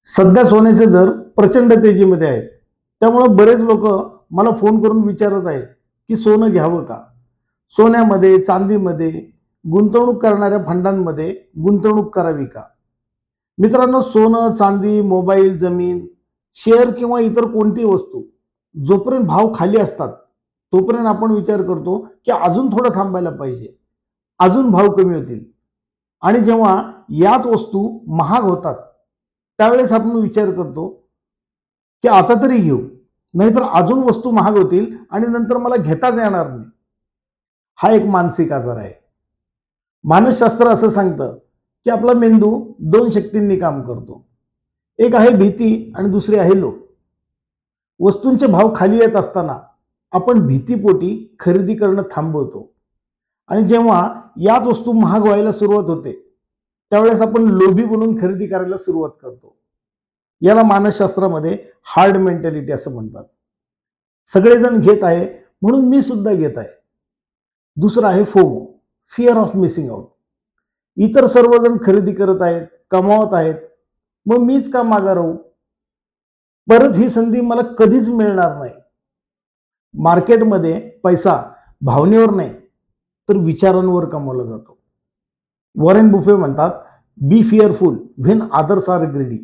सध्या सोन्याचे दर प्रचंड तेजीमध्ये आहेत. त्यामुळे बरेच लोक मला फोन करून विचारत आहेत की सोनं घ्यावं का? सोन्यामध्ये, चांदीमध्ये गुंतवणूक करणाऱ्या फंडांमध्ये गुंतवणूक करावी का? मित्रांनो, सोनं, चांदी, मोबाईल, जमीन, शेअर किंवा इतर कोणतीही वस्तू जोपर्यंत भाव खाली असतात तोपर्यंत आपण विचार करतो की अजून थोडं थांबायला पाहिजे, अजून भाव कमी होतील. आणि जेव्हा याच वस्तू महाग होतात त्यावेळेस आपण विचार करतो की आता तरी घेऊ, नाहीतर अजून वस्तू महाग होतील आणि नंतर मला घेताच येणार नाही. हा एक मानसिक आजार आहे. मानसशास्त्र असं सांगतं की आपला मेंदू दोन शक्तींनी काम करतो. एक आहे भीती आणि दुसरी आहे लोभ. वस्तूंचे भाव खाली येत असताना आपण भीतीपोटी खरेदी करणं थांबवतो आणि जेव्हा याच वस्तू महाग व्हायला सुरुवात होते त्यावेळेस आपण लोभी बनून खरेदी करायला सुरुवात करतो. याला मानसशास्त्रामध्ये हार्ड मेंटॅलिटी असं म्हणतात. सगळेजण घेत आहे म्हणून मी सुद्धा घेत आहे. दुसरं आहे FOMO, fear of missing out. इतर सर्वजण खरेदी करत आहेत, कमावत आहेत, मग मीच का मागे राहू? परत ही संधी मला कधीच मिळणार नाही. मार्केटमध्ये पैसा भावनेवर नाही तर विचारांवर कमवला जातो. वॉरेन बुफे म्हणतात, be fearful when others are greedy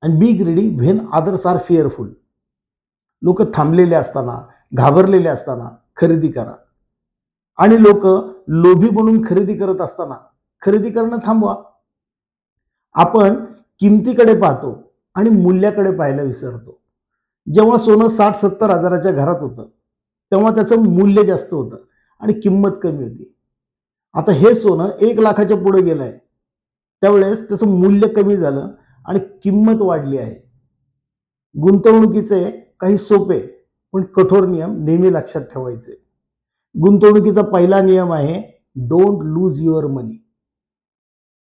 and be greedy when others are fearful. लोक थांबलेले असताना, घाबरलेले असताना खरेदी करा आणि लोक लोभी बनून खरेदी करत असताना खरेदी करणं थांबवा. आपण किमतीकडे पाहतो आणि मूल्याकडे पाहायला विसरतो. जेव्हा सोनं 60-70 हजाराच्या घरात होतं तेव्हा त्याचं मूल्य जास्त होतं आणि किंमत कमी होती. आता हे सोनं 1 लाखाच्या पुढे गेलंय, त्यावेळेस त्याचं मूल्य कमी झालं आणि किंमत वाढली आहे. गुंतवणुकीचे काही सोपे पण कठोर नियम नेहमी लक्षात ठेवायचे. गुंतवणुकीचा पहिला नियम आहे, डोंट लूज युअर मनी.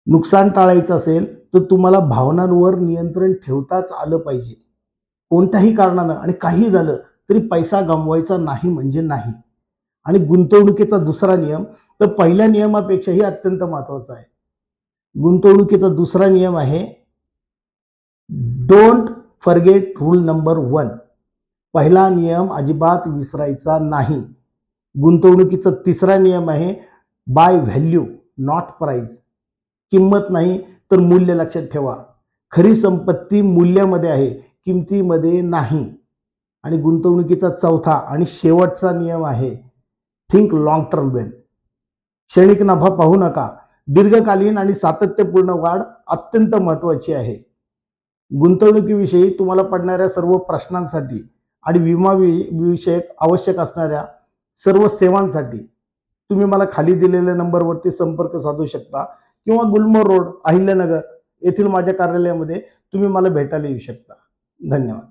नुकसान टाळायचं असेल तर तुम्हाला भावनांवर नियंत्रण ठेवताच आलं पाहिजे. कोणत्याही कारणानं आणि काही झालं तरी पैसा गमवायचा नाही म्हणजे नाही. आणि गुंतवणुकीचा दुसरा नियम तर पहिल्या नियमापेक्षाही अत्यंत महत्वाचा आहे. गुंतवणुकीचा दुसरा नियम आहे, डोंट फॉरगेट रूल नंबर 1. पहिला नियम अजिबात विसरायचा नाही. गुंतवणुकीचा तिसरा नियम आहे, बाय व्हॅल्यू नॉट प्राइस. किंमत नाही तर मूल्य लक्षात ठेवा. खरी संपत्ती मूल्यामध्ये आहे, किमतीमध्ये नाही. आणि गुंतवणुकीचा चौथा आणि शेवटचा नियम आहे, थिंक लॉंग टर्म वेल. क्षणिक नफा पाहू नका. दीर्घकालीन आणि सातत्यपूर्ण वाढ अत्यंत महत्त्वाची आहे. गुंतवणुकीविषयी तुम्हाला पडणाऱ्या सर्व प्रश्नांसाठी आणि विमा विषयक आवश्यक असणाऱ्या सर्व सेवांसाठी तुम्ही मला खाली दिलेल्या नंबरवरती संपर्क साधू शकता किंवा गुलमोहर रोड, अहिल्यानगर येथील माझ्या कार्यालयामध्ये तुम्ही मला भेटायला येऊ शकता. धन्यवाद.